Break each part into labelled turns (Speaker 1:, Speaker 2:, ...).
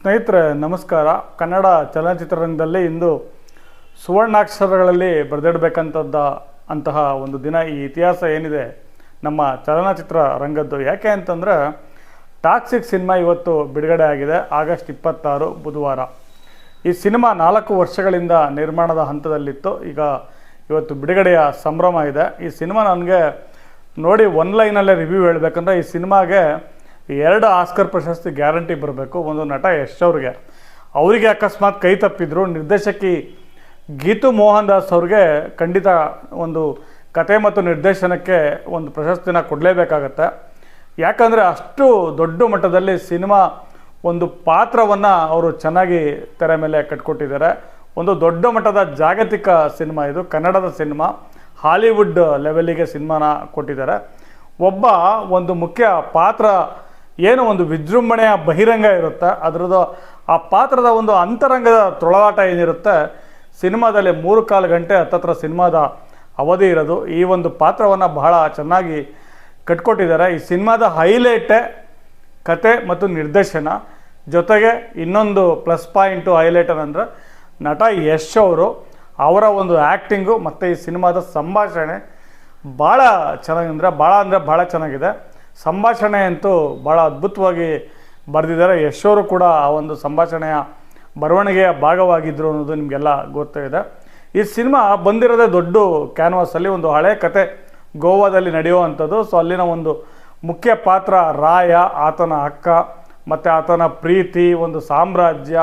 Speaker 1: ಸ್ನೇಹಿತರೆ ನಮಸ್ಕಾರ. ಕನ್ನಡ ಚಲನಚಿತ್ರರಂಗದಲ್ಲಿ ಇಂದು ಸುವರ್ಣಾಕ್ಷರಗಳಲ್ಲಿ ಬರೆದಿಡಬೇಕಂತಹ ಒಂದು ದಿನ. ಈ ಇತಿಹಾಸ ಏನಿದೆ ನಮ್ಮ ಚಲನಚಿತ್ರ ರಂಗದ್ದು, ಯಾಕೆ ಅಂತಂದರೆ ಟಾಕ್ಸಿಕ್ ಸಿನಿಮಾ ಇವತ್ತು ಬಿಡುಗಡೆ ಆಗಿದೆ. ಆಗಸ್ಟ್ 26 ಬುಧವಾರ. ಈ ಸಿನಿಮಾ 4 ವರ್ಷಗಳಿಂದ ನಿರ್ಮಾಣದ ಹಂತದಲ್ಲಿತ್ತು. ಈಗ ಇವತ್ತು ಬಿಡುಗಡೆಯ ಸಂಭ್ರಮ ಇದೆ. ಈ ಸಿನಿಮಾ ನನಗೆ ನೋಡಿ ಒನ್ ಲೈನಲ್ಲೇ ರಿವ್ಯೂ ಹೇಳಬೇಕಂದ್ರೆ ಈ ಸಿನಿಮಾಗೆ 2 ಆಸ್ಕರ್ ಪ್ರಶಸ್ತಿ ಗ್ಯಾರಂಟಿ ಬರಬೇಕು. ಒಂದು ನಟ ಯಶ್ ಅವರಿಗೆ ಅಕಸ್ಮಾತ್ ಕೈ ತಪ್ಪಿದ್ರು, ನಿರ್ದೇಶಕಿ ಗೀತು ಮೋಹನ್ ದಾಸ್ ಅವ್ರಿಗೆ ಖಂಡಿತ ಒಂದು ಕತೆ ಮತ್ತು ನಿರ್ದೇಶನಕ್ಕೆ ಒಂದು ಪ್ರಶಸ್ತಿನ ಕೊಡಲೇಬೇಕಾಗತ್ತೆ. ಯಾಕಂದರೆ ಅಷ್ಟು ದೊಡ್ಡ ಮಟ್ಟದಲ್ಲಿ ಸಿನಿಮಾ ಒಂದು ಪಾತ್ರವನ್ನು ಅವರು ಚೆನ್ನಾಗಿ ತೆರೆ ಮೇಲೆ ಕಟ್ಕೊಟ್ಟಿದ್ದಾರೆ. ಒಂದು ದೊಡ್ಡ ಮಟ್ಟದ ಜಾಗತಿಕ ಸಿನಿಮಾ ಇದು. ಕನ್ನಡದ ಸಿನಿಮಾ ಹಾಲಿವುಡ್ ಲೆವೆಲಿಗೆ ಸಿನಿಮಾನ ಕೊಟ್ಟಿದ್ದಾರೆ. ಒಂದು ಮುಖ್ಯ ಪಾತ್ರ ಏನು ಒಂದು ವಿಜೃಂಭಣೆಯ ಬಹಿರಂಗ ಇರುತ್ತೆ, ಅದರದ್ದು ಆ ಪಾತ್ರದ ಒಂದು ಅಂತರಂಗದ ತೊಳಲಾಟ ಏನಿರುತ್ತೆ ಸಿನಿಮಾದಲ್ಲಿ 3-4 ಗಂಟೆ ಹತ್ತತ್ರ ಸಿನಿಮಾದ ಅವಧಿ ಇರೋದು. ಈ ಒಂದು ಪಾತ್ರವನ್ನು ಬಹಳ ಚೆನ್ನಾಗಿ ಕಟ್ಕೊಟ್ಟಿದ್ದಾರೆ. ಈ ಸಿನಿಮಾದ ಹೈಲೈಟೇ ಕತೆ ಮತ್ತು ನಿರ್ದೇಶನ. ಜೊತೆಗೆ ಇನ್ನೊಂದು ಪ್ಲಸ್ ಪಾಯಿಂಟು ಹೈಲೈಟ್ ಅಂದರೆ ನಟ ಯಶ್ ಅವರ ಒಂದು ಆ್ಯಕ್ಟಿಂಗು ಮತ್ತು ಈ ಸಿನಿಮಾದ ಸಂಭಾಷಣೆ ಭಾಳ ಚೆನ್ನಾಗಿ ಭಾಳ ಚೆನ್ನಾಗಿದೆ. ಸಂಭಾಷಣೆ ಅಂತೂ ಭಾಳ ಅದ್ಭುತವಾಗಿ ಬರೆದಿದ್ದಾರೆ. ಯಶ್ ಕೂಡ ಆ ಒಂದು ಸಂಭಾಷಣೆಯ ಬರವಣಿಗೆಯ ಭಾಗವಾಗಿದ್ದರು ಅನ್ನೋದು ನಿಮಗೆಲ್ಲ ಗೊತ್ತಿದೆ. ಈ ಸಿನಿಮಾ ಬಂದಿರೋದೇ ದೊಡ್ಡ ಕ್ಯಾನ್ವಾಸಲ್ಲಿ. ಒಂದು ಹಳೆ ಕತೆ ಗೋವಾದಲ್ಲಿ ನಡೆಯುವಂಥದ್ದು. ಸೊ ಅಲ್ಲಿನ ಒಂದು ಮುಖ್ಯ ಪಾತ್ರ ರಾಯ, ಆತನ ಅಕ್ಕ ಮತ್ತು ಆತನ ಪ್ರೀತಿ, ಒಂದು ಸಾಮ್ರಾಜ್ಯ,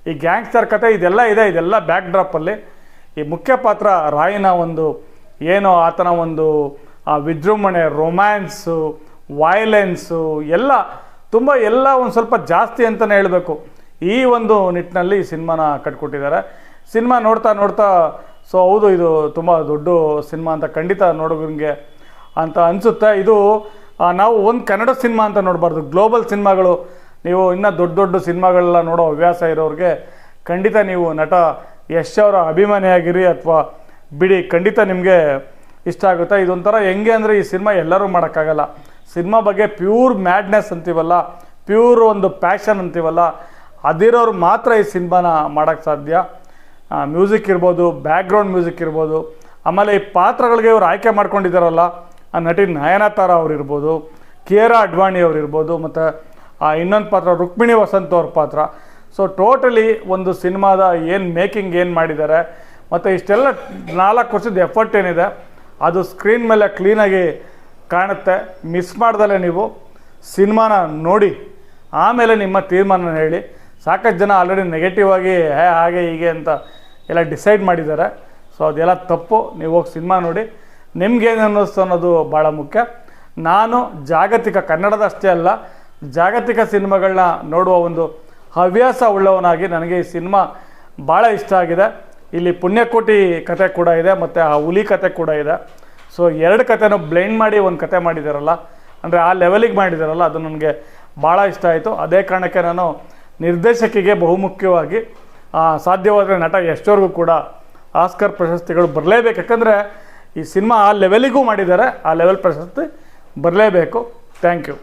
Speaker 1: ಈ ಗ್ಯಾಂಗ್ಸ್ಟರ್ ಕತೆ ಇದೆಲ್ಲ ಇದೆ. ಇದೆಲ್ಲ ಬ್ಯಾಕ್ ಡ್ರಾಪಲ್ಲಿ ಈ ಮುಖ್ಯ ಪಾತ್ರ ರಾಯನ ಒಂದು ಏನು ಆತನ ಒಂದು ವಿಜೃಂಭಣೆ, ರೊಮ್ಯಾನ್ಸು, ವೈಲೆನ್ಸು ಎಲ್ಲ ಒಂದು ಸ್ವಲ್ಪ ಜಾಸ್ತಿ ಅಂತಲೇ ಹೇಳಬೇಕು. ಈ ಒಂದು ನಿಟ್ಟಿನಲ್ಲಿ ಈ ಸಿನಿಮಾನ ಕಟ್ಕೊಟ್ಟಿದ್ದಾರೆ. ಸಿನಿಮಾ ನೋಡ್ತಾ ಸೊ ಹೌದು ಇದು ತುಂಬ ದೊಡ್ಡ ಸಿನಿಮಾ ಅಂತ ಖಂಡಿತ ನೋಡೋರಿಗೆ ಅಂತ ಅನಿಸುತ್ತೆ. ಇದು ನಾವು ಒಂದು ಕನ್ನಡ ಸಿನಿಮಾ ಅಂತ ನೋಡಬಾರ್ದು. ಗ್ಲೋಬಲ್ ಸಿನಿಮಾಗಳು ನೀವು ಇನ್ನೂ ದೊಡ್ಡ ಸಿನಿಮಾಗಳೆಲ್ಲ ನೋಡೋ ಹವ್ಯಾಸ ಇರೋರಿಗೆ ಖಂಡಿತ ನೀವು ನಟ ಯಶ್ ಅವರ ಅಭಿಮಾನಿಯಾಗಿರಿ ಅಥವಾ ಬಿಡಿ, ಖಂಡಿತ ನಿಮಗೆ ಇಷ್ಟ ಆಗುತ್ತೆ. ಇದೊಂಥರ ಹೆಂಗೆ ಅಂದರೆ ಈ ಸಿನಿಮಾ ಎಲ್ಲರೂ ಮಾಡೋಕ್ಕಾಗಲ್ಲ. ಸಿನಿಮಾ ಬಗ್ಗೆ ಪ್ಯೂರ್ ಮ್ಯಾಡ್ನೆಸ್ ಅಂತೀವಲ್ಲ, ಪ್ಯೂರ್ ಒಂದು ಪ್ಯಾಷನ್ ಅಂತೀವಲ್ಲ, ಅದಿರೋರು ಮಾತ್ರ ಈ ಸಿನಿಮಾನ ಮಾಡೋಕ್ಕೆ ಸಾಧ್ಯ. ಮ್ಯೂಸಿಕ್ ಇರ್ಬೋದು, ಬ್ಯಾಕ್ಗ್ರೌಂಡ್ ಮ್ಯೂಸಿಕ್ ಇರ್ಬೋದು, ಆಮೇಲೆ ಈ ಪಾತ್ರಗಳಿಗೆ ಇವರು ಆಯ್ಕೆ ಮಾಡ್ಕೊಂಡಿದ್ದಾರಲ್ಲ, ಆ ನಟಿ ನಯನತಾರ ಅವ್ರಿರ್ಬೋದು, ಕಿಯಾರಾ ಅಡ್ವಾಣಿ ಅವ್ರಿರ್ಬೋದು, ಮತ್ತು ಇನ್ನೊಂದು ಪಾತ್ರ ರುಕ್ಮಿಣಿ ವಸಂತ್ ಅವ್ರ ಪಾತ್ರ. ಸೊ ಟೋಟಲಿ ಒಂದು ಸಿನಿಮಾದ ಮೇಕಿಂಗ್ ಏನು ಮಾಡಿದ್ದಾರೆ ಮತ್ತು ಇಷ್ಟೆಲ್ಲ 4 ವರ್ಷದ ಎಫರ್ಟ್ ಏನಿದೆ ಅದು ಸ್ಕ್ರೀನ್ ಮೇಲೆ ಕ್ಲೀನಾಗಿ ಕಾಣುತ್ತೆ. ಮಿಸ್ ಮಾಡ್ದಲೇ ನೀವು ಸಿನಿಮಾನ ನೋಡಿ ಆಮೇಲೆ ನಿಮ್ಮ ತೀರ್ಮಾನ ಹೇಳಿ. ಸಾಕಷ್ಟು ಜನ ಆಲ್ರೆಡಿ ನೆಗೆಟಿವ್ ಆಗಿ ಹಾಗೆ ಹೀಗೆ ಅಂತ ಎಲ್ಲ ಡಿಸೈಡ್ ಮಾಡಿದ್ದಾರೆ. ಸೊ ಅದೆಲ್ಲ ತಪ್ಪು. ನೀವು ಹೋಗಿ ಸಿನಿಮಾ ನೋಡಿ ನಿಮ್ಗೇನು ಅನ್ನಿಸ್ತು ಅನ್ನೋದು ಭಾಳ ಮುಖ್ಯ. ನಾನು ಕನ್ನಡದಷ್ಟೇ ಅಲ್ಲ, ಜಾಗತಿಕ ಸಿನಿಮಾಗಳನ್ನ ನೋಡುವ ಒಂದು ಹವ್ಯಾಸ ಉಳ್ಳವನಾಗಿ ನನಗೆ ಈ ಸಿನಿಮಾ ಭಾಳ ಇಷ್ಟ ಆಗಿದೆ. ಇಲ್ಲಿ ಪುಣ್ಯಕೋಟಿ ಕತೆ ಕೂಡ ಇದೆ ಮತ್ತು ಆ ಹುಲಿ ಕತೆ ಕೂಡ ಇದೆ. ಸೊ 2 ಕತೆನೂ ಬ್ಲೆಂಡ್ ಮಾಡಿ ಒಂದು ಕತೆ ಮಾಡಿದ್ದಾರಲ್ಲ, ಅಂದರೆ ಆ ಲೆವೆಲಿಗೆ ಮಾಡಿದ್ದಾರಲ್ಲ, ಅದು ನನಗೆ ಭಾಳ ಇಷ್ಟ ಆಯಿತು. ಅದೇ ಕಾರಣಕ್ಕೆ ನಾನು ನಿರ್ದೇಶಕಿಗೆ ಬಹುಮುಖ್ಯವಾಗಿ ಸಾಧ್ಯವಾದರೆ ನಟ ಯಶ್ ಕೂಡ ಆಸ್ಕರ್ ಪ್ರಶಸ್ತಿಗಳು ಬರಲೇಬೇಕು. ಯಾಕಂದರೆ ಈ ಸಿನಿಮಾ ಆ ಲೆವೆಲಿಗೂ ಮಾಡಿದ್ದಾರೆ, ಆ ಲೆವೆಲ್ ಪ್ರಶಸ್ತಿ ಬರಲೇಬೇಕು. Thank you.